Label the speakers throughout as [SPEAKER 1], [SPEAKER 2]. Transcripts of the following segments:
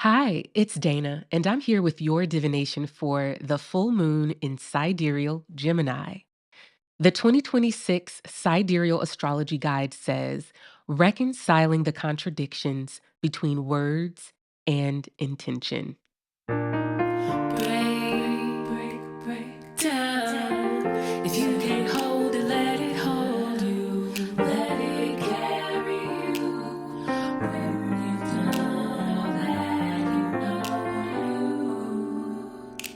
[SPEAKER 1] Hi, it's Dana, and I'm here with your divination for the full moon in sidereal Gemini. The 2026 Sidereal Astrology Guide says, reconciling the contradictions between words and intention.
[SPEAKER 2] Break down. If you can't hold it, let it hold you. Let it carry you. When you've done all that you.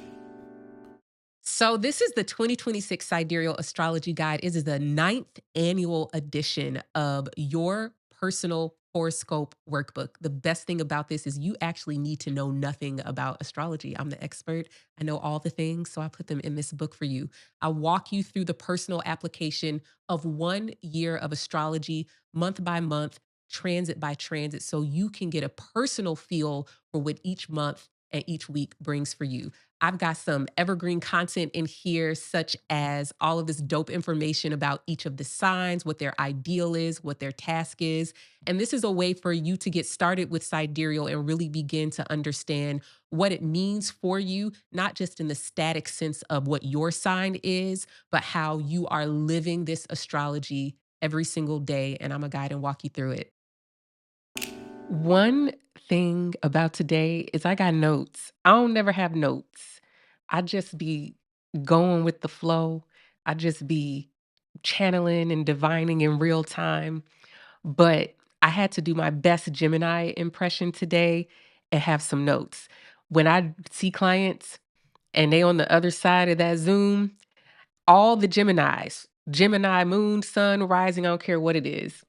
[SPEAKER 1] So, this is the 2026 Sidereal Astrology Guide. It is the ninth annual edition of your personal horoscope workbook. The best thing about this is you actually need to know nothing about astrology. I'm the expert. I know all the things, so I put them in this book for you. I walk you through the personal application of 1 year of astrology, month by month, transit by transit, so you can get a personal feel for what each month and each week brings for you. I've got some evergreen content in here, such as all of this dope information about each of the signs, what their ideal is, what their task is. And this is a way for you to get started with sidereal and really begin to understand what it means for you, not just in the static sense of what your sign is, but how you are living this astrology every single day. And I'm a guide and walk you through it. One thing about today is I got notes. I don't never have notes. I just be going with the flow. I just be channeling and divining in real time. But I had to do my best Gemini impression today and have some notes. When I see clients and they on the other side of that Zoom, all the Geminis, Gemini, moon, sun, rising, I don't care what it is.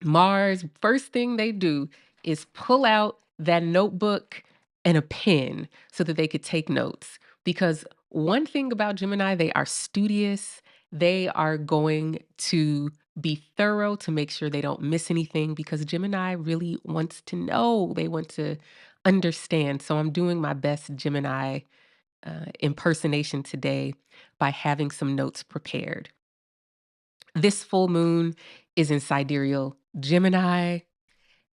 [SPEAKER 1] Mars, first thing they do is pull out that notebook and a pen so that they could take notes. Because one thing about Gemini, they are studious. They are going to be thorough to make sure they don't miss anything because Gemini really wants to know, they want to understand. So I'm doing my best Gemini impersonation today by having some notes prepared. This full moon is in sidereal Gemini,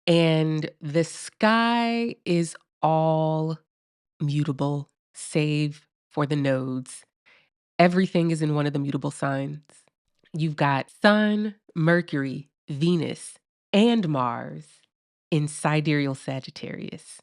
[SPEAKER 1] and the sky is all mutable, save for the nodes. Everything is in one of the mutable signs. You've got Sun, Mercury, Venus, and Mars in sidereal Sagittarius.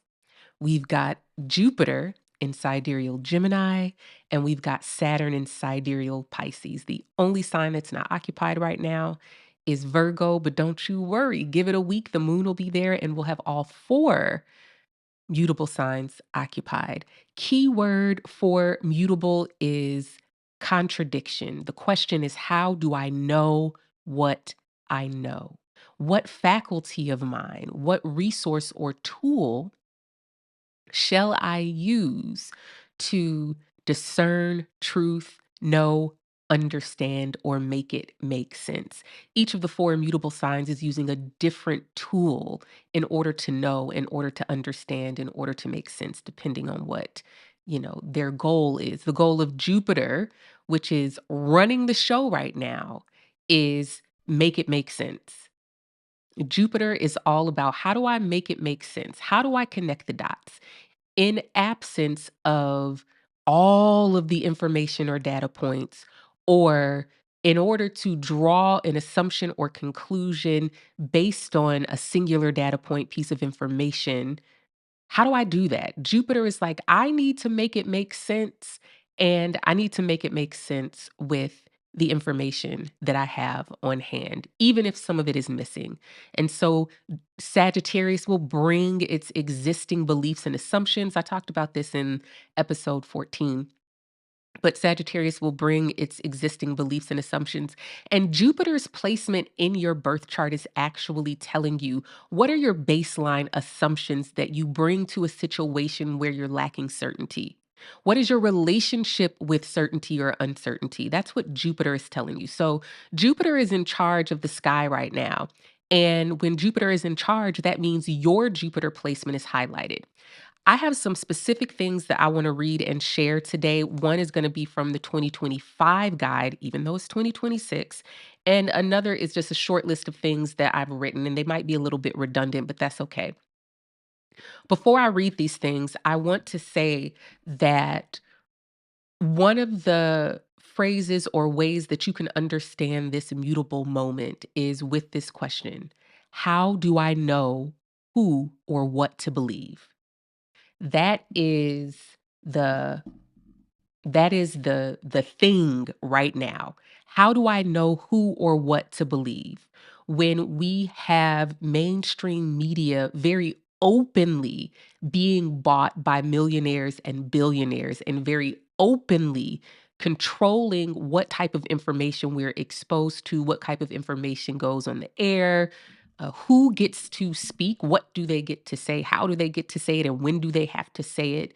[SPEAKER 1] We've got Jupiter in sidereal Gemini, and we've got Saturn in sidereal Pisces. The only sign that's not occupied right now is Virgo, but don't you worry. Give it a week, the moon will be there, and we'll have all four mutable signs occupied. Keyword for mutable is contradiction. The question is, how do I know what I know? What faculty of mine, what resource or tool shall I use to discern truth, know, understand, or make it make sense? Each of the four immutable signs is using a different tool in order to know, in order to understand, in order to make sense, depending on what, their goal is. The goal of Jupiter, which is running the show right now, is make it make sense. Jupiter is all about how do I make it make sense? How do I connect the dots? In absence of all of the information or data points, or in order to draw an assumption or conclusion based on a singular data point piece of information, how do I do that? Jupiter is like, I need to make it make sense, and I need to make it make sense with the information that I have on hand, even if some of it is missing. And so Sagittarius will bring its existing beliefs and assumptions. I talked about this in episode 14, but Sagittarius will bring its existing beliefs and assumptions. And Jupiter's placement in your birth chart is actually telling you what are your baseline assumptions that you bring to a situation where you're lacking certainty. What is your relationship with certainty or uncertainty? That's what Jupiter is telling you. So, Jupiter is in charge of the sky right now. And when Jupiter is in charge, that means your Jupiter placement is highlighted. I have some specific things that I want to read and share today. One is going to be from the 2025 guide, even though it's 2026. And another is just a short list of things that I've written, and they might be a little bit redundant, but that's okay. Before I read these things, I want to say that one of the phrases or ways that you can understand this mutable moment is with this question: how do I know who or what to believe? That is the that is the thing right now. How do I know who or what to believe when we have mainstream media very openly being bought by millionaires and billionaires and very openly controlling what type of information we're exposed to, what type of information goes on the air, who gets to speak, what do they get to say, how do they get to say it, and when do they have to say it?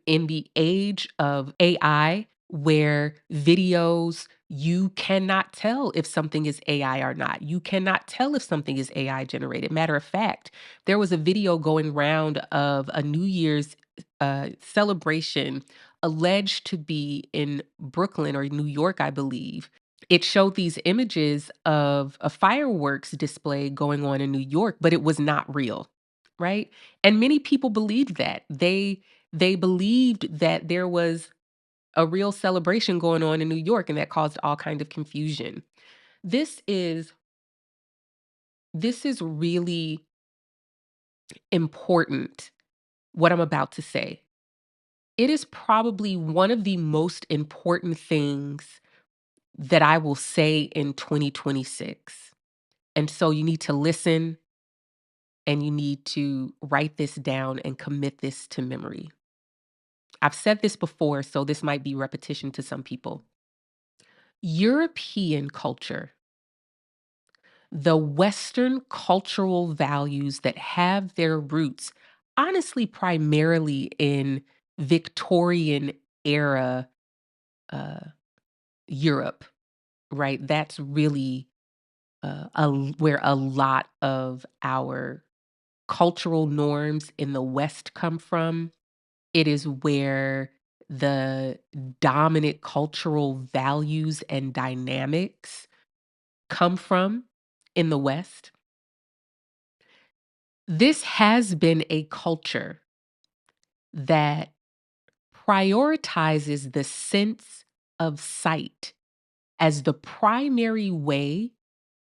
[SPEAKER 1] In the age of AI, where videos, you cannot tell if something is AI or not. You cannot tell if something is AI generated. Matter of fact, there was a video going round of a New Year's celebration alleged to be in Brooklyn or New York, I believe. It showed these images of a fireworks display going on in New York, but it was not real, right? And many people believed that. They believed that there was a real celebration going on in New York, and that caused all kind of confusion. This is this is really important, what I'm about to say. It is probably one of the most important things that I will say in 2026. And so you need to listen and you need to write this down and commit this to memory. I've said this before, so this might be repetition to some people. European culture, the Western cultural values that have their roots, honestly, primarily in Victorian era uh, Europe, right? That's really where a lot of our cultural norms in the West come from. It is where the dominant cultural values and dynamics come from in the West. This has been a culture that prioritizes the sense of sight as the primary way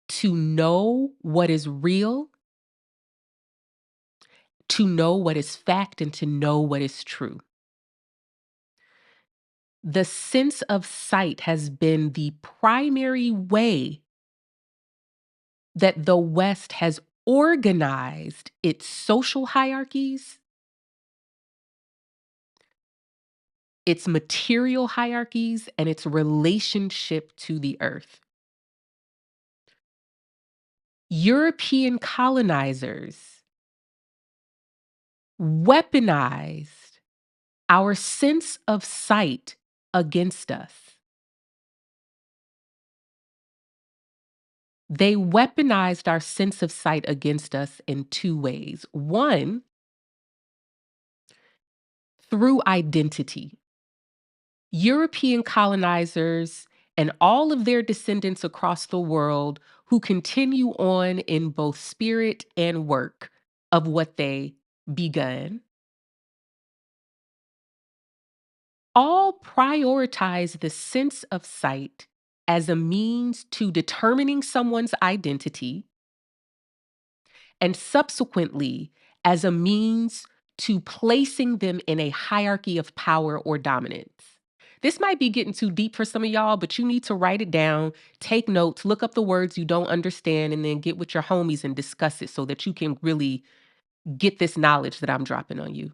[SPEAKER 1] to know what is real, to know what is fact, and to know what is true. The sense of sight has been the primary way that the West has organized its social hierarchies, its material hierarchies, and its relationship to the earth. European colonizers weaponized our sense of sight against us. They weaponized our sense of sight against us in two ways. One, through identity. European colonizers and all of their descendants across the world who continue on in both spirit and work of what they begun, all prioritize the sense of sight as a means to determining someone's identity and subsequently as a means to placing them in a hierarchy of power or dominance. This might be getting too deep for some of y'all, but you need to write it down, take notes, look up the words you don't understand, and then get with your homies and discuss it so that you can really get this knowledge that I'm dropping on you.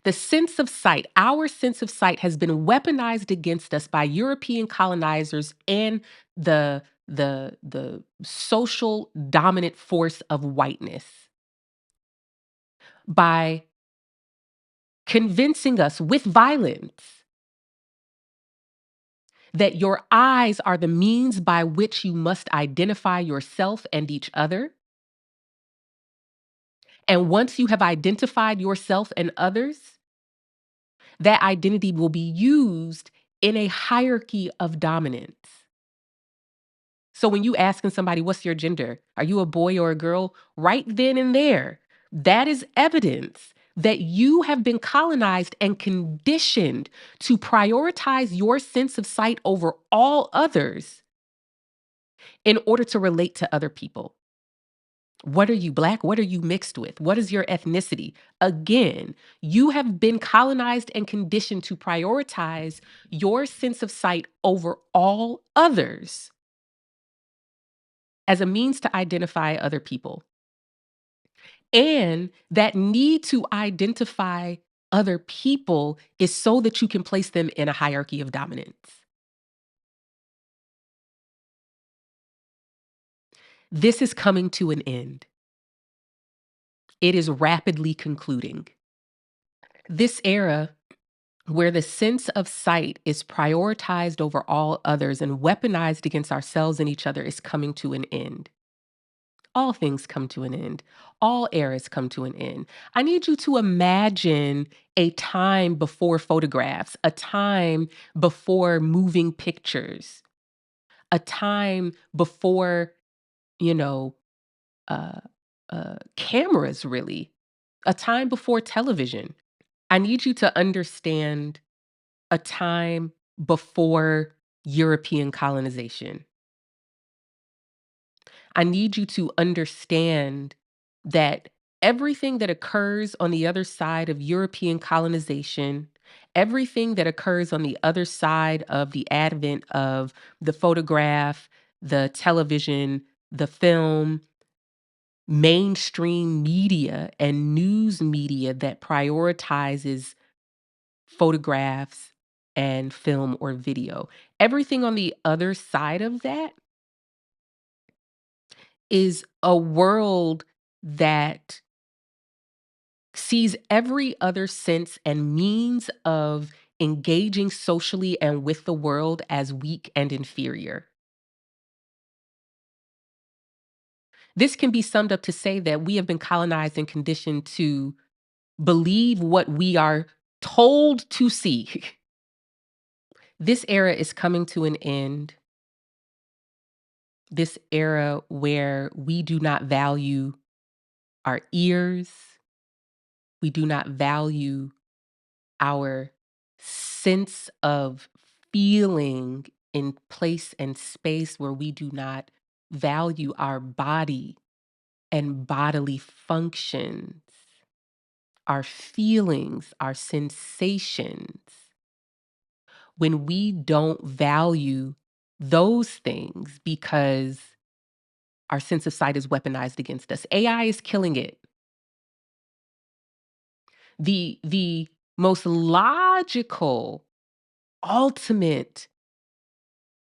[SPEAKER 1] The sense of sight, our sense of sight has been weaponized against us by European colonizers and the social dominant force of whiteness by convincing us with violence that your eyes are the means by which you must identify yourself and each other. And once you have identified yourself and others, that identity will be used in a hierarchy of dominance. So when you asking somebody, what's your gender? Are you a boy or a girl? Right then and there, That is evidence that you have been colonized and conditioned to prioritize your sense of sight over all others in order to relate to other people. What are you, Black? What are you mixed with? What is your ethnicity? Again, you have been colonized and conditioned to prioritize your sense of sight over all others as a means to identify other people. And that need to identify other people is so that you can place them in a hierarchy of dominance. This is coming to an end. It is rapidly concluding. This era, where the sense of sight is prioritized over all others and weaponized against ourselves and each other, is coming to an end. All things come to an end. All eras come to an end. I need you to imagine a time before photographs, a time before moving pictures, a time before, you know, uh, cameras, really, a time before television. I need you to understand a time before European colonization. I need you to understand that everything that occurs on the other side of European colonization, everything that occurs on the other side of the advent of the photograph, the television, the film, mainstream media, and news media that prioritizes photographs and film or video, everything on the other side of that is a world that sees every other sense and means of engaging socially and with the world as weak and inferior. This can be summed up to say that we have been colonized and conditioned to believe what we are told to see. This era is coming to an end. This era where we do not value our ears, we do not value our sense of feeling in place and space, where we do not value our body and bodily functions, our feelings, our sensations. When we don't value those things because our sense of sight is weaponized against us, AI is killing it. The most logical, ultimate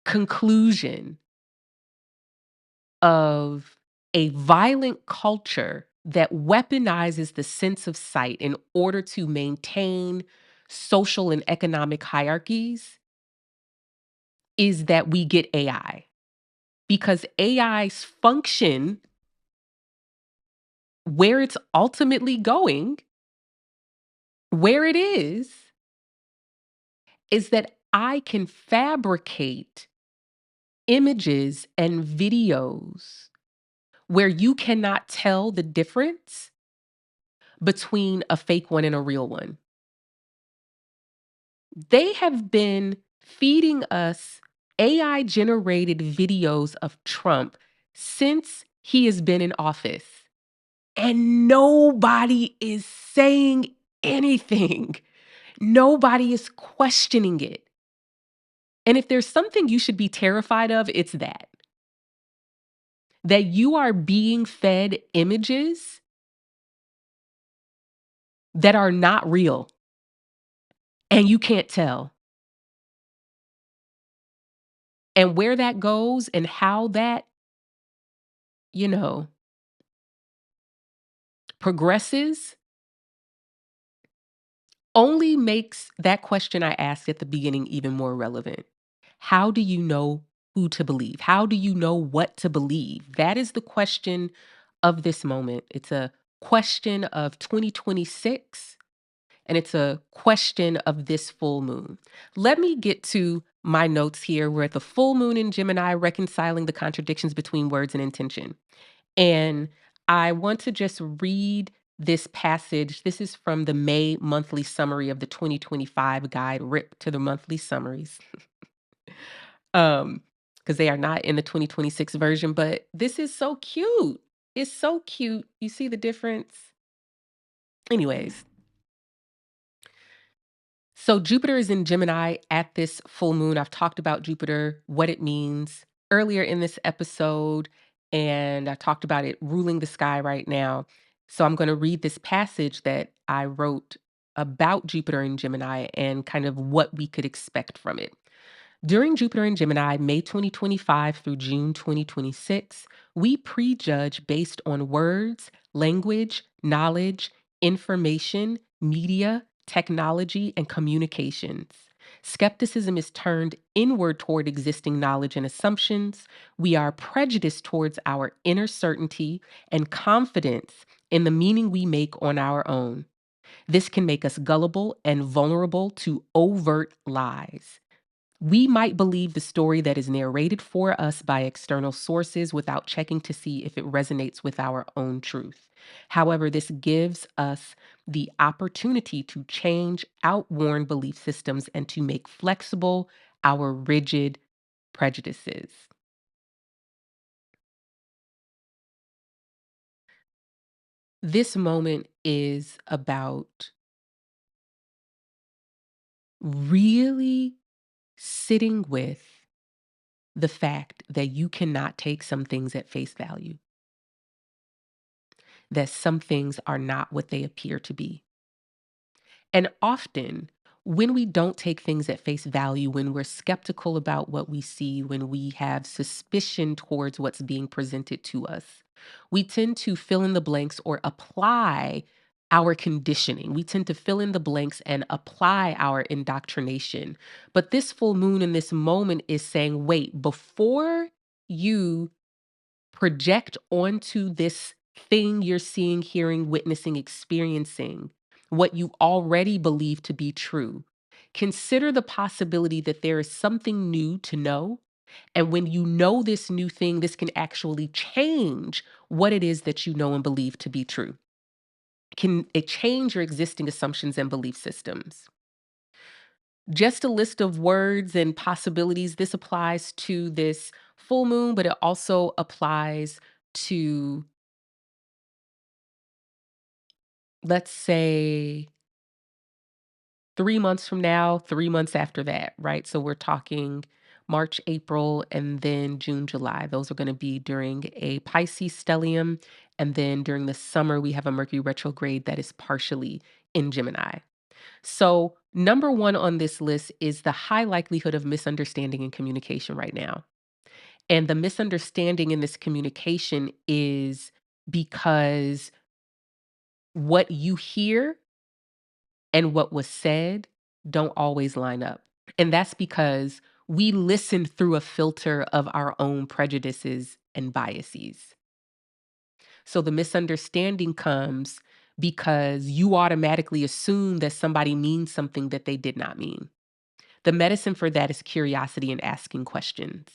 [SPEAKER 1] conclusion of a violent culture that weaponizes the sense of sight in order to maintain social and economic hierarchies is that we get AI. Because AI's function, where it's ultimately going, where it is that I can fabricate images and videos where you cannot tell the difference between a fake one and a real one. They have been feeding us AI generated videos of Trump since he has been in office, and nobody is saying anything. Nobody is questioning it. And if there's something you should be terrified of, it's that you are being fed images that are not real and you can't tell. And where that goes and how that, you know, progresses only makes that question I asked at the beginning even more relevant. How do you know who to believe? How do you know what to believe? That is the question of this moment. It's a question of 2026, and it's a question of this full moon. Let me get to my notes here. We're at the full moon in Gemini, reconciling the contradictions between words and intention. And I want to just read this passage. This is from the May monthly summary of the 2025 guide, RIP to the monthly summaries. Because they are not in the 2026 version, but this is so cute. It's so cute. You see the difference? Anyways, so Jupiter is in Gemini at this full moon. I've talked about Jupiter, what it means earlier in this episode, and I talked about it ruling the sky right now. So I'm going to read this passage that I wrote about Jupiter in Gemini and kind of what we could expect from it. During Jupiter in Gemini, May 2025 through June 2026, we prejudge based on words, language, knowledge, information, media, technology, and communications. Skepticism is turned inward toward existing knowledge and assumptions. We are prejudiced towards our inner certainty and confidence in the meaning we make on our own. This can make us gullible and vulnerable to overt lies. We might believe the story that is narrated for us by external sources without checking to see if it resonates with our own truth. However, this gives us the opportunity to change outworn belief systems and to make flexible our rigid prejudices. This moment is about really sitting with the fact that you cannot take some things at face value, that some things are not what they appear to be. And often, when we don't take things at face value, when we're skeptical about what we see, when we have suspicion towards what's being presented to us, we tend to fill in the blanks or apply our conditioning. We tend to fill in the blanks and apply our indoctrination. But this full moon in this moment is saying, wait, before you project onto this thing you're seeing, hearing, witnessing, experiencing what you already believe to be true. Consider the possibility that there is something new to know. And when you know this new thing, this can actually change what it is that you know and believe to be true. Can it change your existing assumptions and belief systems? Just a list of words and possibilities. This applies to this full moon, but it also applies to, let's say, 3 months from now, 3 months after that, right? So we're talking March, April, and then June, July. Those are going to be during a Pisces stellium. And then during the summer, we have a Mercury retrograde that is partially in Gemini. So, number one on this list is the high likelihood of misunderstanding in communication right now. And the misunderstanding in this communication is because what you hear and what was said don't always line up. And that's because we listen through a filter of our own prejudices and biases. So the misunderstanding comes because you automatically assume that somebody means something that they did not mean. The medicine for that is curiosity and asking questions.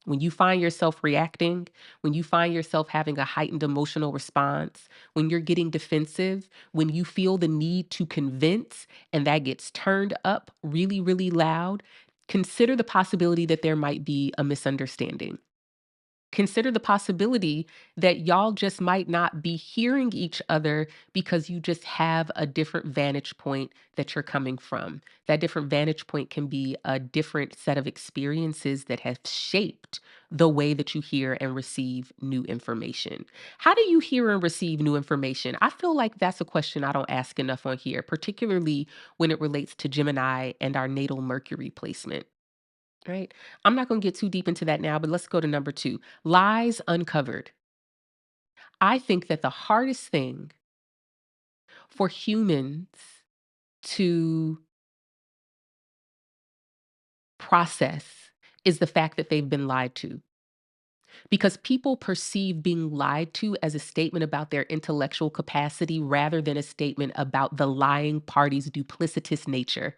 [SPEAKER 1] When you find yourself reacting, when you find yourself having a heightened emotional response, when you're getting defensive, when you feel the need to convince and that gets turned up really, really loud, consider the possibility that there might be a misunderstanding. Consider the possibility that y'all just might not be hearing each other because you just have a different vantage point that you're coming from. That different vantage point can be a different set of experiences that have shaped the way that you hear and receive new information. How do you hear and receive new information? I feel like that's a question I don't ask enough on here, particularly when it relates to Gemini and our natal Mercury placement. Right. I'm not going to get too deep into that now, but let's go to number two, lies uncovered. I think that the hardest thing for humans to process is the fact that they've been lied to, because people perceive being lied to as a statement about their intellectual capacity rather than a statement about the lying party's duplicitous nature,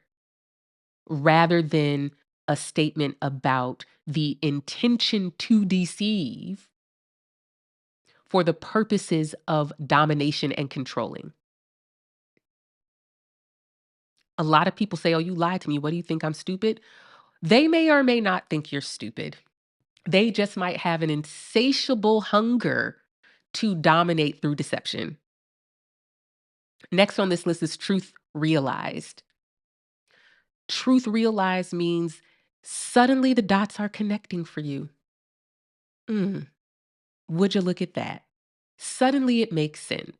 [SPEAKER 1] rather than a statement about the intention to deceive for the purposes of domination and controlling. A lot of people say, "Oh, you lied to me. What do you think? I'm stupid?" They may or may not think you're stupid. They just might have an insatiable hunger to dominate through deception. Next on this list is truth realized. Truth realized means suddenly the dots are connecting for you. Mm, would you look at that? Suddenly it makes sense.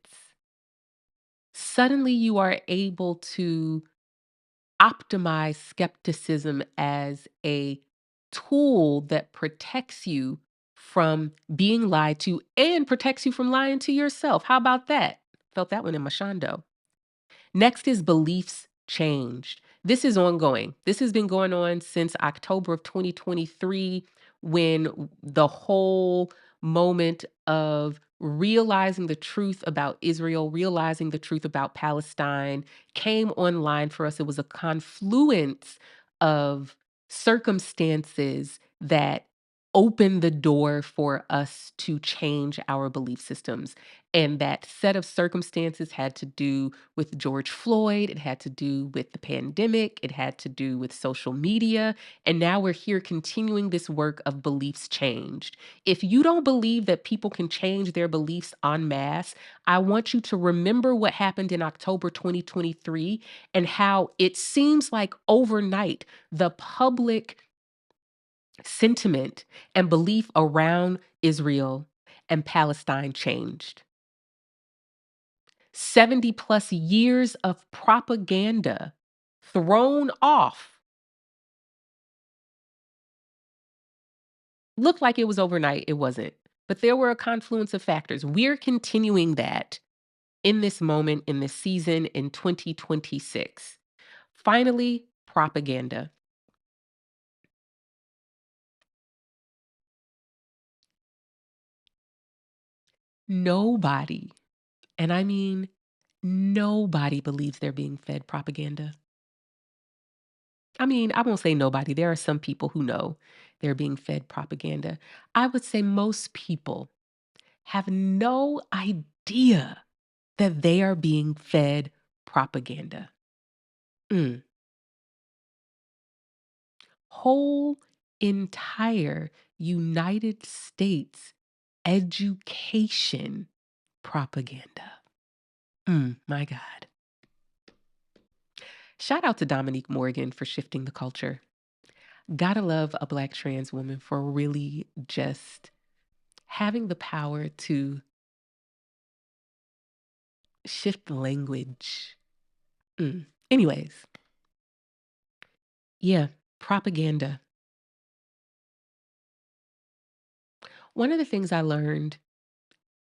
[SPEAKER 1] Suddenly you are able to optimize skepticism as a tool that protects you from being lied to and protects you from lying to yourself. How about that? Felt that one in my shondo. Next is beliefs changed. This is ongoing. This has been going on since October of 2023 when the whole moment of realizing the truth about Israel, realizing the truth about Palestine came online for us. It was a confluence of circumstances that opened the door for us to change our belief systems. And that set of circumstances had to do with George Floyd, it had to do with the pandemic, it had to do with social media, and now we're here continuing this work of beliefs changed. If you don't believe that people can change their beliefs en masse, I want you to remember what happened in October 2023 and how it seems like overnight the public sentiment and belief around Israel and Palestine changed. 70 plus years of propaganda thrown off. Looked like it was overnight, it wasn't. But there were a confluence of factors. We're continuing that in this moment, in this season, in 2026. Finally, propaganda. Nobody, and I mean nobody, believes they're being fed propaganda. I mean, I won't say nobody. There are some people who know they're being fed propaganda. I would say most people have no idea that they are being fed propaganda. Mm. Whole entire United States education propaganda. My God. Shout out to Dominique Morgan for shifting the culture. Gotta love a Black trans woman for really just having the power to shift the language. Anyways, yeah, propaganda. One of the things I learned,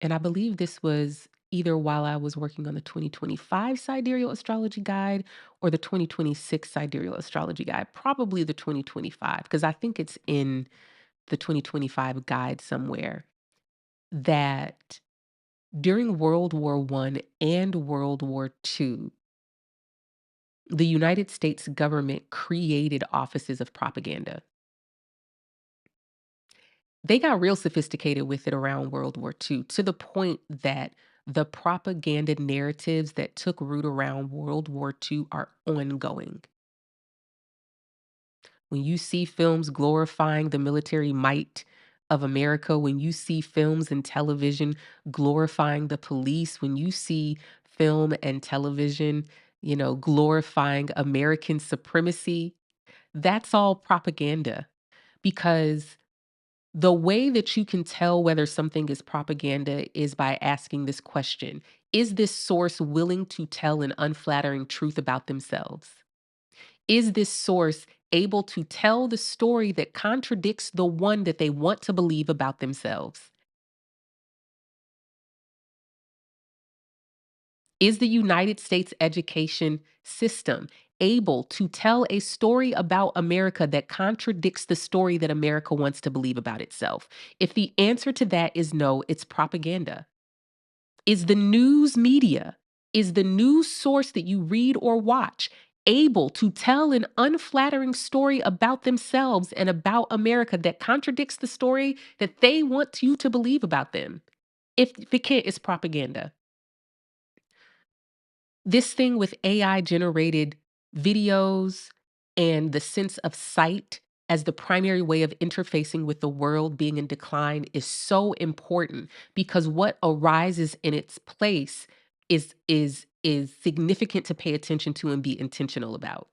[SPEAKER 1] and I believe this was either while I was working on the 2025 sidereal astrology guide or the 2026 sidereal astrology guide, probably the 2025, because I think it's in the 2025 guide somewhere, that during World War I and World War II, the United States government created offices of propaganda. They got real sophisticated with it around World War II to the point that the propaganda narratives that took root around World War II are ongoing. When you see films glorifying the military might of America, when you see films and television glorifying the police, when you see film and television, glorifying American supremacy, that's all propaganda because the way that you can tell whether something is propaganda is by asking this question. Is this source willing to tell an unflattering truth about themselves? Is this source able to tell the story that contradicts the one that they want to believe about themselves? Is the United States education system able to tell a story about America that contradicts the story that America wants to believe about itself? If the answer to that is no, it's propaganda. Is the news media, is the news source that you read or watch able to tell an unflattering story about themselves and about America that contradicts the story that they want you to believe about them? If it can't, it's propaganda. This thing with AI generated videos and the sense of sight as the primary way of interfacing with the world being in decline is so important because what arises in its place is significant to pay attention to and be intentional about.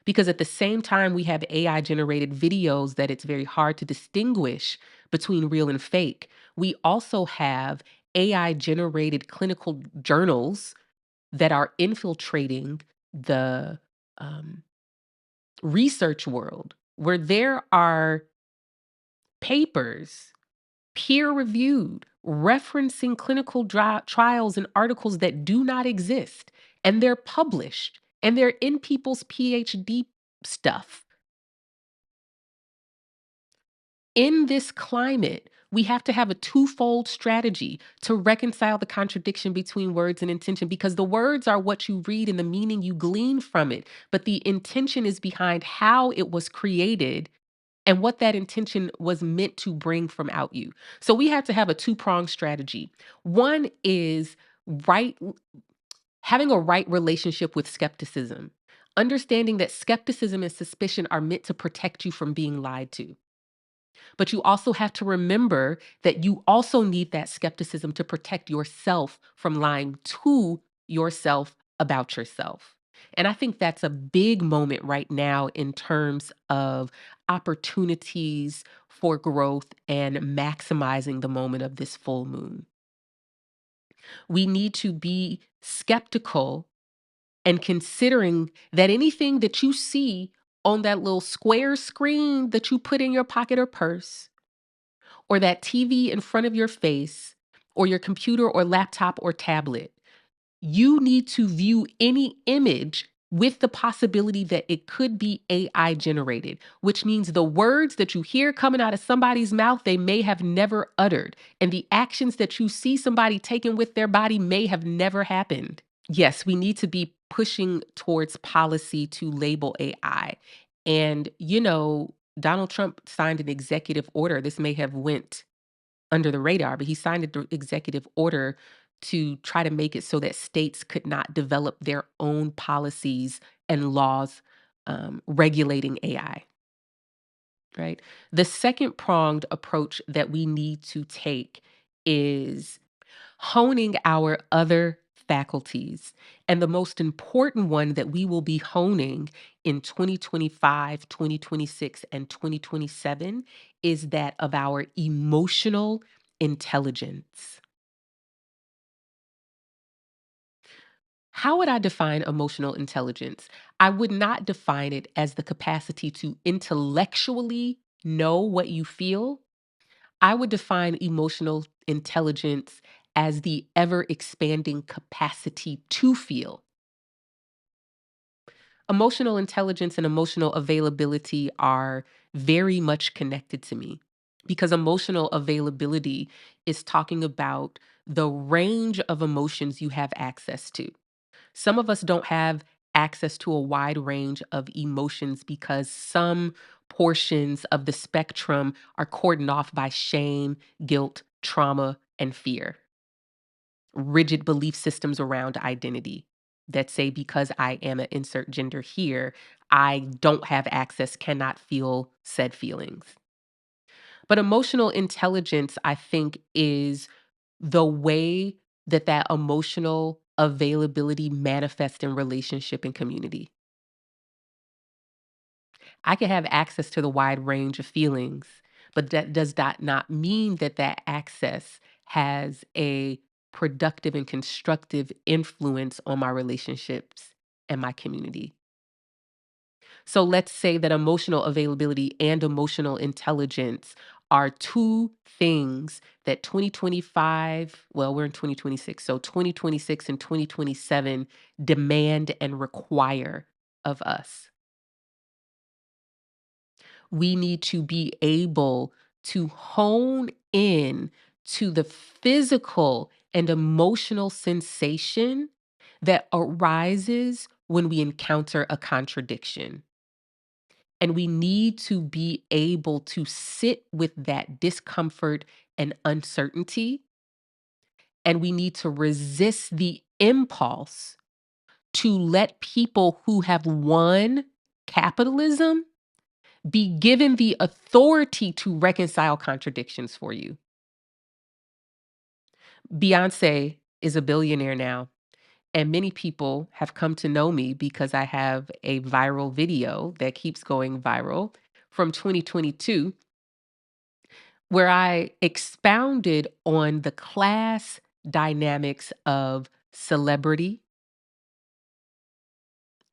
[SPEAKER 1] Because at the same time we have AI generated videos that it's very hard to distinguish between real and fake, we also have AI generated clinical journals that are infiltrating the um, research world, where there are papers, peer reviewed, referencing clinical trials and articles that do not exist, and they're published, and they're in people's PhD stuff. In this climate, we have to have a twofold strategy to reconcile the contradiction between words and intention because the words are what you read and the meaning you glean from it, but the intention is behind how it was created and what that intention was meant to bring from out you. So we have to have a two-pronged strategy. One is right having a right relationship with skepticism. Understanding that skepticism and suspicion are meant to protect you from being lied to. But you also have to remember that you also need that skepticism to protect yourself from lying to yourself about yourself. And I think that's a big moment right now in terms of opportunities for growth and maximizing the moment of this full moon. We need to be skeptical and considering that anything that you see on that little square screen that you put in your pocket or purse or that TV in front of your face, or your computer or laptop or tablet, you need to view any image with the possibility that it could be AI generated, which means the words that you hear coming out of somebody's mouth, they may have never uttered. And the actions that you see somebody taking with their body may have never happened. Yes, we need to be pushing towards policy to label AI. And, Donald Trump signed an executive order. This may have went under the radar, but he signed an executive order to try to make it so that states could not develop their own policies and laws regulating AI, right? The second pronged approach that we need to take is honing our other faculties. And the most important one that we will be honing in 2025, 2026, and 2027 is that of our emotional intelligence. How would I define emotional intelligence? I would not define it as the capacity to intellectually know what you feel. I would define emotional intelligence as the ever expanding capacity to feel. Emotional intelligence and emotional availability are very much connected to me because emotional availability is talking about the range of emotions you have access to. Some of us don't have access to a wide range of emotions because some portions of the spectrum are cordoned off by shame, guilt, trauma, and fear. Rigid belief systems around identity that say because I am an insert gender here, I don't have access, cannot feel said feelings. But emotional intelligence, I think, is the way that that emotional availability manifests in relationship and community. I can have access to the wide range of feelings, but that does not mean that that access has a productive and constructive influence on my relationships and my community. So let's say that emotional availability and emotional intelligence are two things that 2025, well, we're in 2026, so 2026 and 2027 demand and require of us. We need to be able to hone in to the physical and emotional sensation that arises when we encounter a contradiction. And we need to be able to sit with that discomfort and uncertainty And we need to resist the impulse to let people who have won capitalism be given the authority to reconcile contradictions for you. Beyonce is a billionaire now, and many people have come to know me because I have a viral video that keeps going viral from 2022 where I expounded on the class dynamics of celebrity,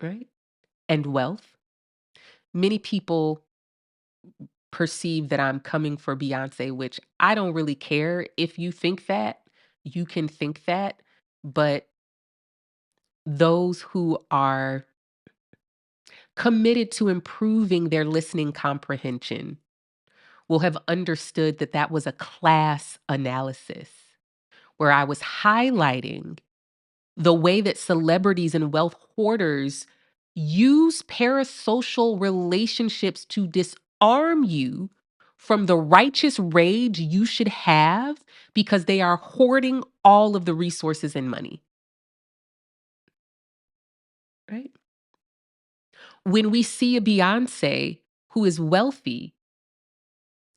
[SPEAKER 1] right? And wealth. Many people perceive that I'm coming for Beyonce, which I don't really care if you think that. You can think that, but those who are committed to improving their listening comprehension will have understood that that was a class analysis where I was highlighting the way that celebrities and wealth hoarders use parasocial relationships to disarm you from the righteous rage you should have because they are hoarding all of the resources and money, right? When we see a Beyonce who is wealthy,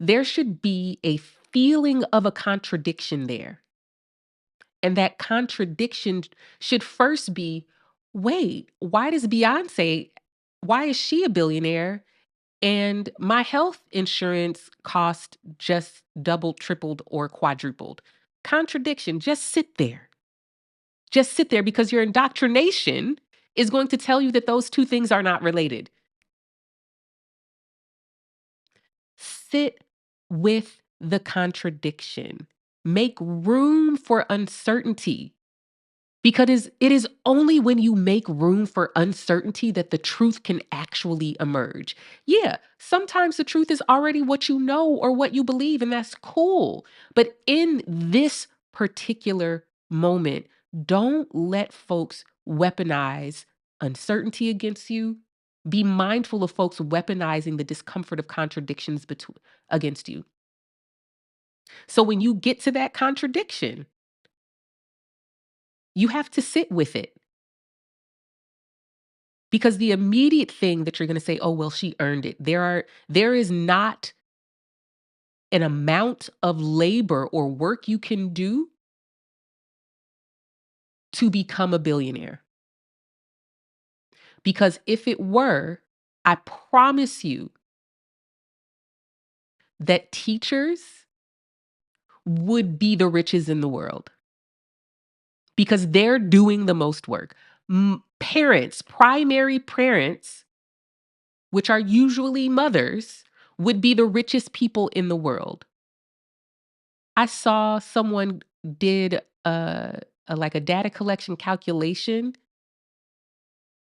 [SPEAKER 1] there should be a feeling of a contradiction there. And that contradiction should first be, wait, why is she a billionaire and my health insurance cost just doubled, tripled, or quadrupled? Contradiction. Just sit there. Just sit there because your indoctrination is going to tell you that those two things are not related. Sit with the contradiction. Make room for uncertainty. Because it is only when you make room for uncertainty that the truth can actually emerge. Yeah, sometimes the truth is already what you know or what you believe, and that's cool. But in this particular moment, don't let folks weaponize uncertainty against you. Be mindful of folks weaponizing the discomfort of contradictions against you. So when you get to that contradiction, you have to sit with it. Because the immediate thing that you're gonna say, "Oh, well, she earned it." There is not an amount of labor or work you can do to become a billionaire. Because if it were, I promise you that teachers would be the richest in the world because they're doing the most work. Parents, primary parents, which are usually mothers, would be the richest people in the world. I saw someone did like a data collection calculation,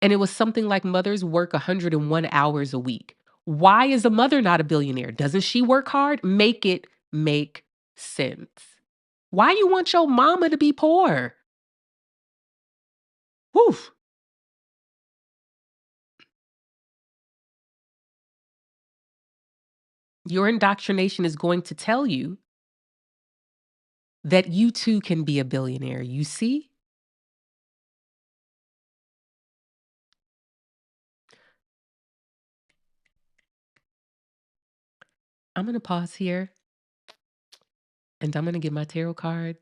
[SPEAKER 1] and it was something like mothers work 101 hours a week. Why is a mother not a billionaire? Doesn't she work hard? Make it make sense. Why you want your mama to be poor? Whew. Your indoctrination is going to tell you that you too can be a billionaire. You see? I'm going to pause here and I'm going to get my tarot cards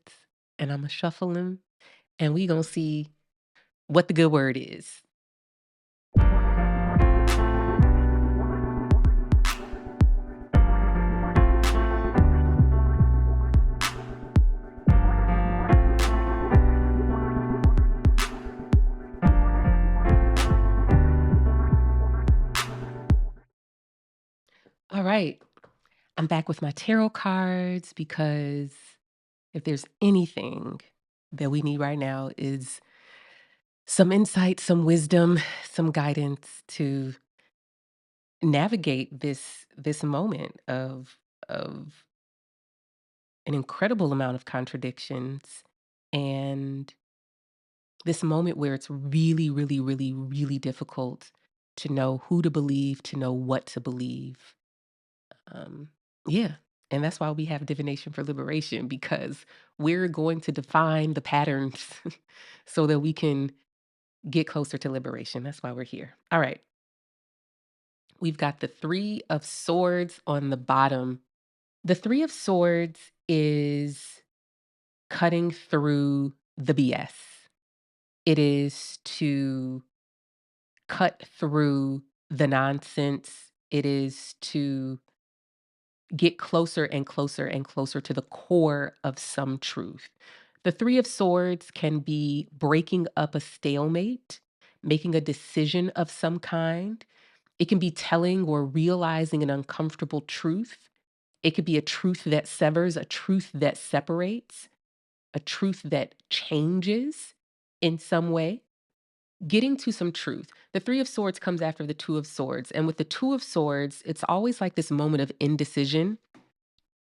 [SPEAKER 1] and I'm going to shuffle them and we going to see what the good word is. All right. I'm back with my tarot cards because if there's anything that we need right now is some insight, some wisdom, some guidance to navigate this moment of an incredible amount of contradictions and this moment where it's really, really, really, really difficult to know who to believe, to know what to believe. Um, yeah. And that's why we have divination for liberation, because we're going to define the patterns so that we can get closer to liberation. That's why we're here. All right. We've got the Three of Swords on the bottom. The Three of Swords is cutting through the BS. It is to cut through the nonsense. It is to get closer and closer and closer to the core of some truth. The Three of Swords can be breaking up a stalemate, making a decision of some kind. It can be telling or realizing an uncomfortable truth. It could be a truth that severs, a truth that separates, a truth that changes in some way. Getting to some truth. The Three of Swords comes after the Two of Swords. And with the Two of Swords, it's always like this moment of indecision,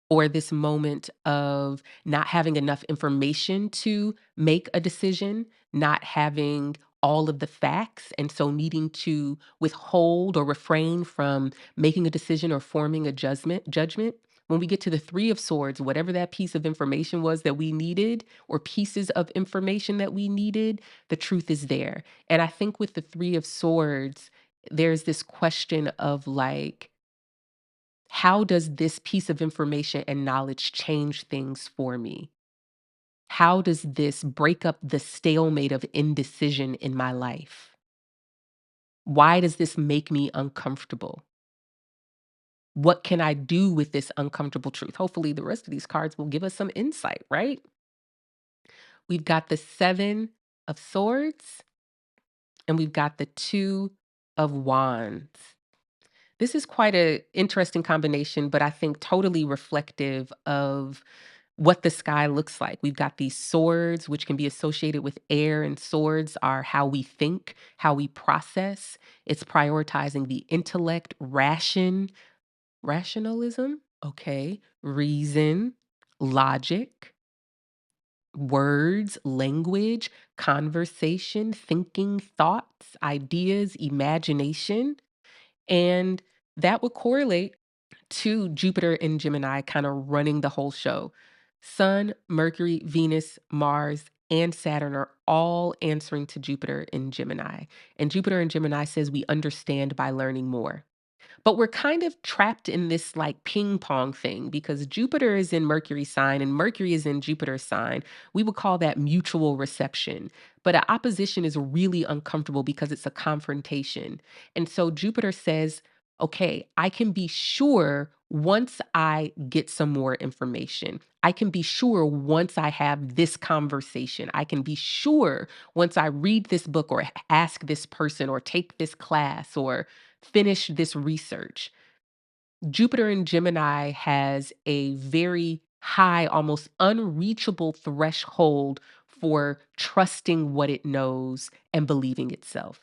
[SPEAKER 1] or this moment of not having enough information to make a decision, not having all of the facts, and so needing to withhold or refrain from making a decision or forming a judgment. When we get to the Three of Swords, whatever that piece of information was that we needed, or pieces of information that we needed, the truth is there. And I think with the Three of Swords, there's this question of like, how does this piece of information and knowledge change things for me? How does this break up the stalemate of indecision in my life? Why does this make me uncomfortable? What can I do with this uncomfortable truth? Hopefully, the rest of these cards will give us some insight, right? We've got the Seven of Swords and we've got the Two of Wands. This is quite an interesting combination, but I think totally reflective of what the sky looks like. We've got these swords, which can be associated with air, and swords are how we think, how we process. It's prioritizing the intellect, rationalism, okay, reason, logic, words, language, conversation, thinking, thoughts, ideas, imagination. And that would correlate to Jupiter and Gemini kind of running the whole show. Sun, Mercury, Venus, Mars, and Saturn are all answering to Jupiter in Gemini. And Jupiter in Gemini says we understand by learning more. But we're kind of trapped in this like ping pong thing, because Jupiter is in Mercury's sign and Mercury is in Jupiter's sign. We would call that mutual reception. But an opposition is really uncomfortable because it's a confrontation. And so Jupiter says, okay, I can be sure once I get some more information. I can be sure once I have this conversation. I can be sure once I read this book or ask this person or take this class or finish this research. Jupiter in Gemini has a very high, almost unreachable threshold for trusting what it knows and believing itself.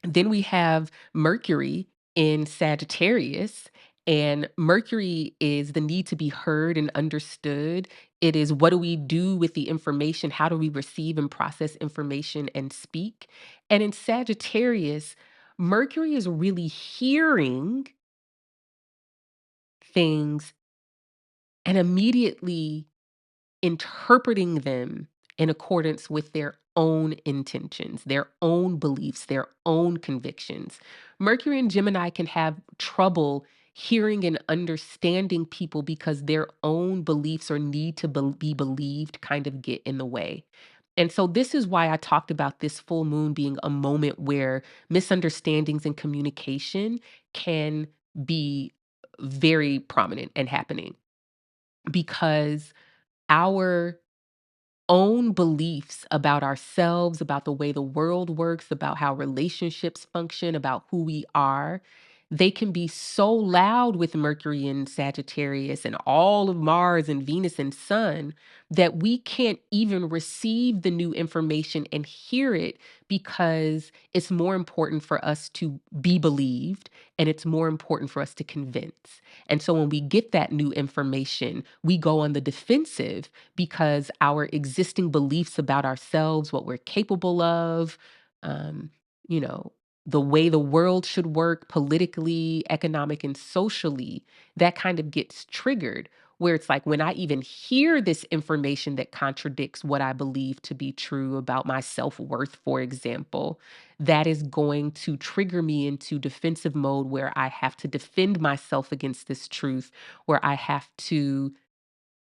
[SPEAKER 1] Then we have Mercury in Sagittarius, and Mercury is the need to be heard and understood. It is, what do we do with the information? How do we receive and process information and speak? And in Sagittarius, Mercury is really hearing things and immediately interpreting them in accordance with their own intentions, their own beliefs, their own convictions. Mercury and Gemini can have trouble hearing and understanding people because their own beliefs or need to be believed kind of get in the way. And so, this is why I talked about this full moon being a moment where misunderstandings and communication can be very prominent and happening, because our own beliefs about ourselves, about the way the world works, about how relationships function, about who we are, they can be so loud with Mercury and Sagittarius and all of Mars and Venus and Sun that we can't even receive the new information and hear it, because it's more important for us to be believed and it's more important for us to convince. And so when we get that new information, we go on the defensive because our existing beliefs about ourselves, what we're capable of, um, you know, the way the world should work politically, economic, and socially, that kind of gets triggered. Where it's like when I even hear this information that contradicts what I believe to be true about my self worth, for example, that is going to trigger me into defensive mode where I have to defend myself against this truth, where I have to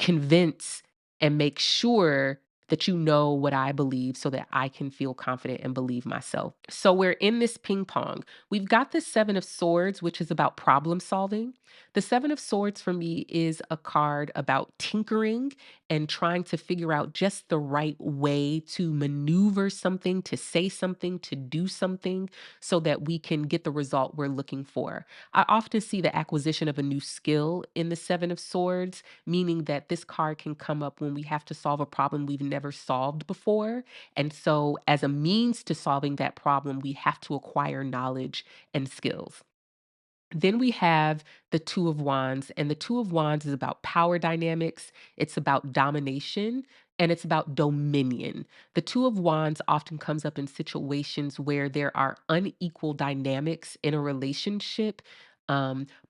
[SPEAKER 1] convince and make sure that you know what I believe so that I can feel confident and believe myself. So we're in this ping pong. We've got the 7 of Swords, which is about problem solving. The 7 of Swords for me is a card about tinkering and trying to figure out just the right way to maneuver something, to say something, to do something so that we can get the result we're looking for. I often see the acquisition of a new skill in the 7 of Swords, meaning that this card can come up when we have to solve a problem we've never solved before. And so, as a means to solving that problem, we have to acquire knowledge and skills. Then we have the Two of Wands, and the Two of Wands is about power dynamics, it's about domination, and it's about dominion. The Two of Wands often comes up in situations where there are unequal dynamics in a relationship.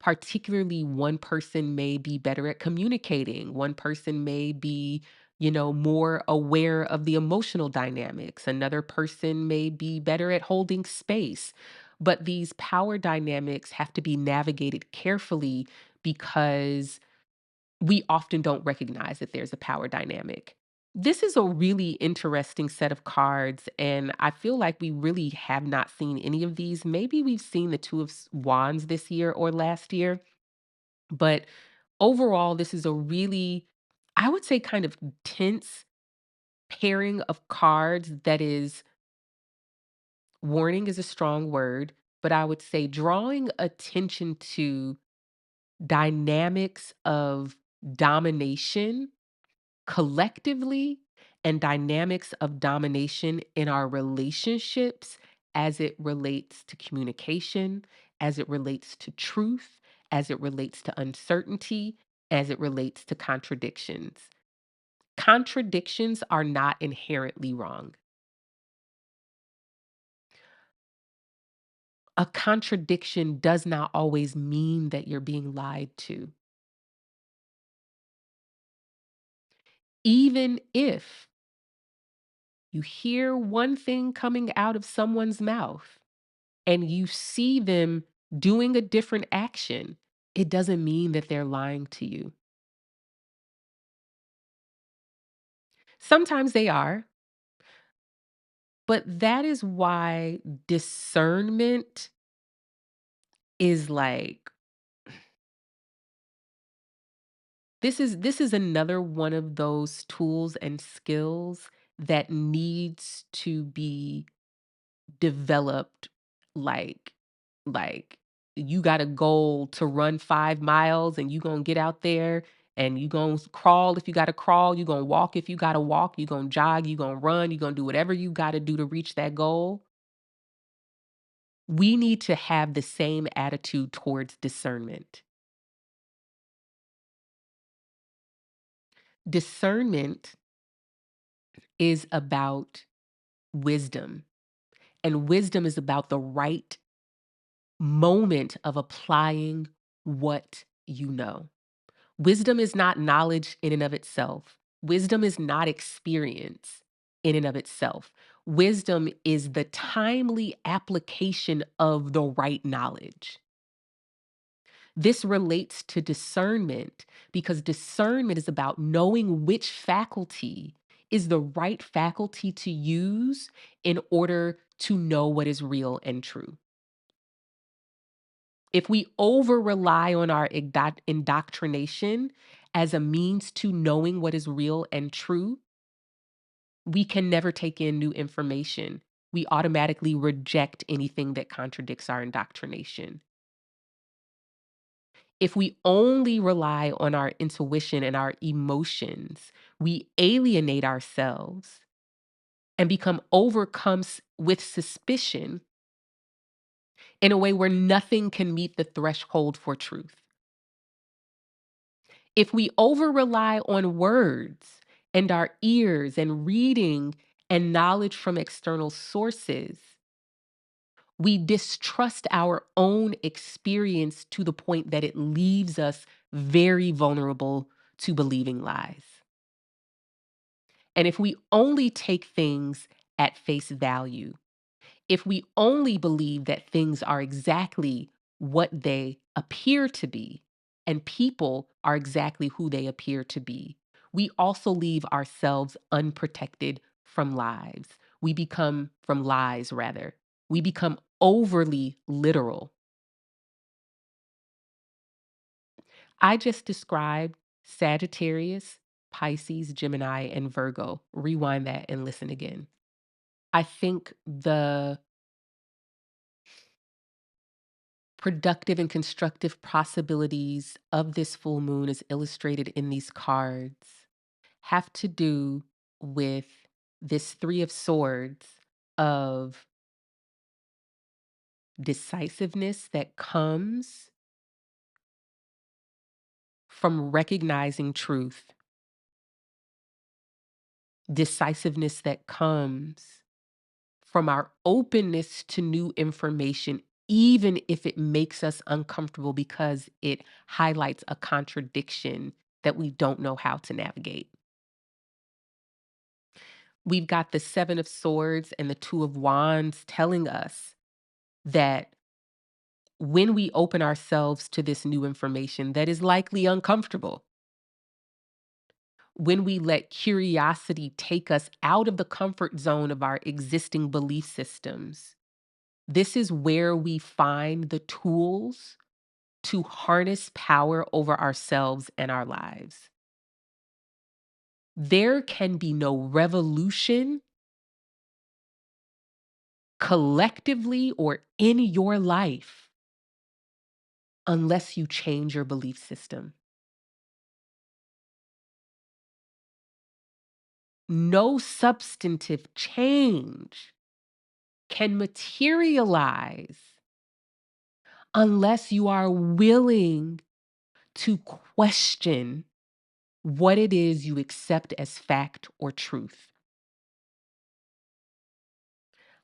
[SPEAKER 1] Particularly, one person may be better at communicating, one person may be, more aware of the emotional dynamics, another person may be better at holding space. But these power dynamics have to be navigated carefully because we often don't recognize that there's a power dynamic. This is a really interesting set of cards, and I feel like we really have not seen any of these. Maybe we've seen the Two of Wands this year or last year, but overall, this is a really, I would say, kind of tense pairing of cards that is, warning is a strong word, but I would say drawing attention to dynamics of domination collectively and dynamics of domination in our relationships as it relates to communication, as it relates to truth, as it relates to uncertainty, as it relates to contradictions. Contradictions are not inherently wrong. A contradiction does not always mean that you're being lied to. Even if you hear one thing coming out of someone's mouth and you see them doing a different action, it doesn't mean that they're lying to you. Sometimes they are, but that is why discernment is like, this is another one of those tools and skills that needs to be developed. Like like you got a goal to run 5 miles and you going to get out there and you going to crawl if you got to crawl, you going to walk if you got to walk, you going to jog, you going to run, you going to do whatever you got to do to reach that goal. We need to have the same attitude towards discernment. Discernment is about wisdom, and wisdom is about the right moment of applying what you know. Wisdom is not knowledge in and of itself. Wisdom is not experience in and of itself. Wisdom is the timely application of the right knowledge. This relates to discernment because discernment is about knowing which faculty is the right faculty to use in order to know what is real and true. If we over rely on our indoctrination as a means to knowing what is real and true, we can never take in new information. We automatically reject anything that contradicts our indoctrination. If we only rely on our intuition and our emotions, we alienate ourselves and become overcome with suspicion in a way where nothing can meet the threshold for truth. If we over rely on words and our ears and reading and knowledge from external sources, We distrust our own experience to the point that it leaves us very vulnerable to believing lies. And if we only take things at face value, if we only believe that things are exactly what they appear to be, and people are exactly who they appear to be, we also leave ourselves unprotected from lies. From lies rather. We become overly literal. I just described Sagittarius, Pisces, Gemini, and Virgo. Rewind that and listen again. I think the productive and constructive possibilities of this full moon, as illustrated in these cards, have to do with this Three of Swords of decisiveness that comes from recognizing truth, decisiveness that comes from our openness to new information, even if it makes us uncomfortable because it highlights a contradiction that we don't know how to navigate. We've got the Seven of Swords and the Two of Wands telling us that when we open ourselves to this new information that is likely uncomfortable, when we let curiosity take us out of the comfort zone of our existing belief systems, this is where we find the tools to harness power over ourselves and our lives. There can be no revolution collectively or in your life unless you change your belief system. No substantive change can materialize unless you are willing to question what it is you accept as fact or truth.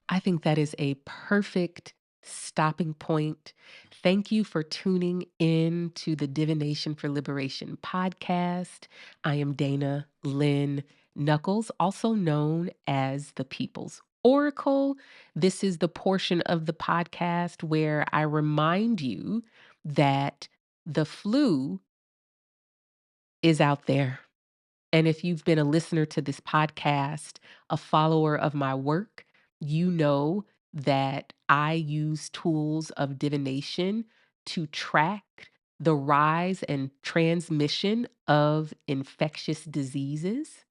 [SPEAKER 1] I think that is a perfect stopping point. Thank you for tuning in to the Divination for Liberation podcast. I am Dayna Lynn Nuckolls, also known as the People's Oracle. This is the portion of the podcast where I remind you that the flu is out there. And if you've been a listener to this podcast, a follower of my work, you know that I use tools of divination to track the rise and transmission of infectious diseases.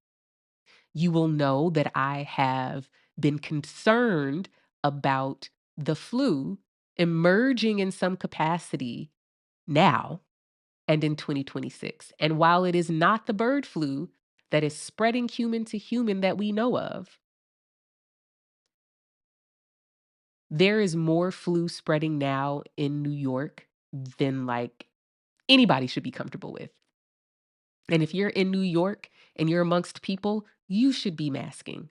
[SPEAKER 1] You will know that I have been concerned about the flu emerging in some capacity now and in 2026. And while it is not the bird flu that is spreading human to human that we know of, there is more flu spreading now in New York than like anybody should be comfortable with. And if you're in New York and you're amongst people, you should be masking.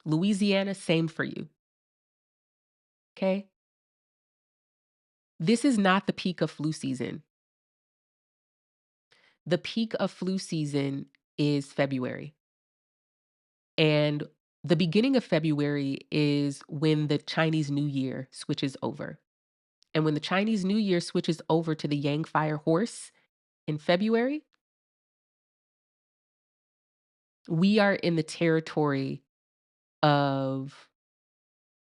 [SPEAKER 1] Louisiana, same for you. Okay? This is not the peak of flu season. The peak of flu season is February. And the beginning of February is when the Chinese New Year switches over. And when the Chinese New Year switches over to the Yang Fire Horse in February, we are in the territory of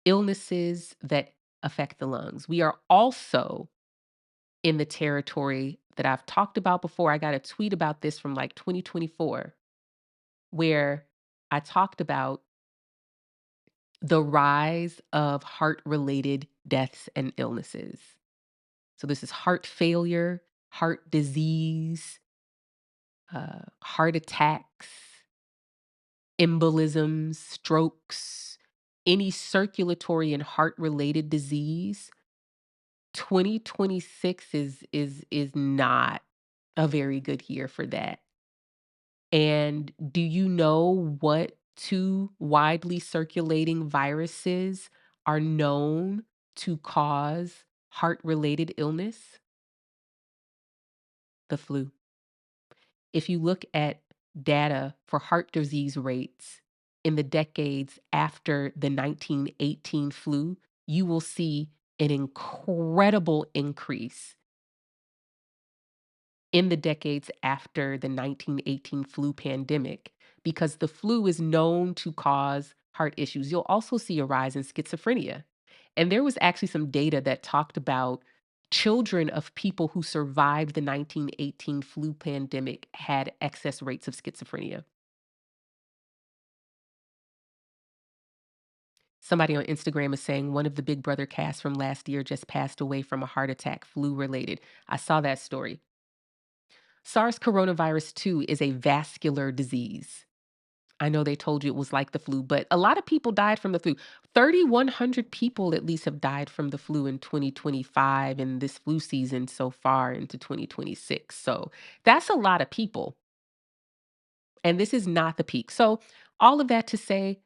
[SPEAKER 1] illnesses that affect the lungs. We are also in the territory that I've talked about before. I got a tweet about this from like 2024, where I talked about the rise of heart-related deaths and illnesses. So this is heart failure, heart disease, heart attacks, embolisms, strokes, any circulatory and heart-related disease. 2026 is not a very good year for that. And do you know what two widely circulating viruses are known to cause heart-related illness? The flu. If you look at data for heart disease rates in the decades after the 1918 flu, you will see an incredible increase in the decades after the 1918 flu pandemic because the flu is known to cause heart issues. You'll also see a rise in schizophrenia. And there was actually some data that talked about children of people who survived the 1918 flu pandemic had excess rates of schizophrenia. Somebody on Instagram is saying one of the Big Brother cast from last year just passed away from a heart attack, flu related. I saw that story. SARS coronavirus 2 is a vascular disease. I know they told you it was like the flu, but a lot of people died from the flu. 3,100 people at least have died from the flu in 2025 and this flu season so far into 2026. So that's a lot of people. And this is not the peak. So, all of that to say,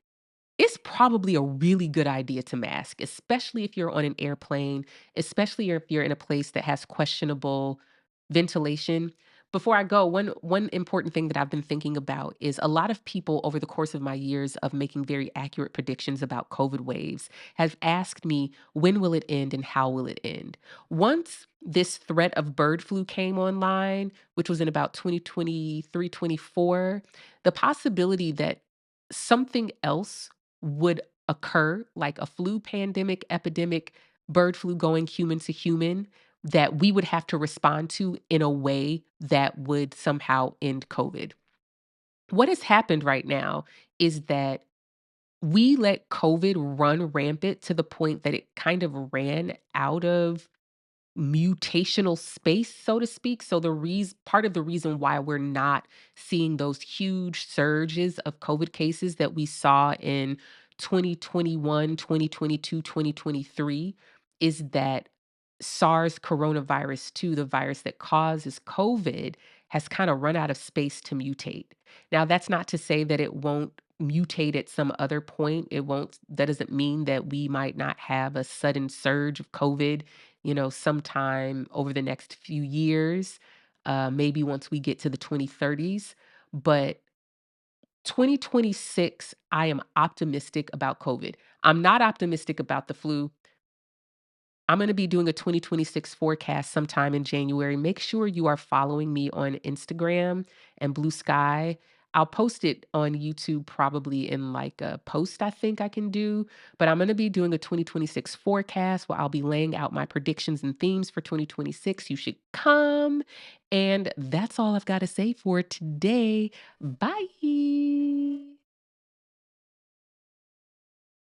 [SPEAKER 1] it's probably a really good idea to mask, especially if you're on an airplane, especially if you're in a place that has questionable ventilation. Before I go, one important thing that I've been thinking about is a lot of people over the course of my years of making very accurate predictions about COVID waves have asked me, when will it end and how will it end? Once this threat of bird flu came online, which was in about 2023, 24, the possibility that something else would occur, like a flu pandemic, epidemic, bird flu going human to human, that we would have to respond to in a way that would somehow end COVID. What has happened right now is that we let COVID run rampant to the point that it kind of ran out of mutational space, so to speak. So the reason part of the reason why we're not seeing those huge surges of COVID cases that we saw in 2021, 2022, 2023 is that SARS coronavirus 2, the virus that causes COVID, has kind of run out of space to mutate. Now, that's not to say that it won't mutate at some other point. It won't, that doesn't mean that we might not have a sudden surge of COVID, sometime over the next few years, maybe once we get to the 2030s. But 2026, I am optimistic about COVID. I'm not optimistic about the flu. I'm going to be doing a 2026 forecast sometime in January. Make sure you are following me on Instagram and Blue Sky. I'll post it on YouTube probably in like a post I think I can do. But I'm going to be doing a 2026 forecast where I'll be laying out my predictions and themes for 2026. You should come. And that's all I've got to say for today. Bye.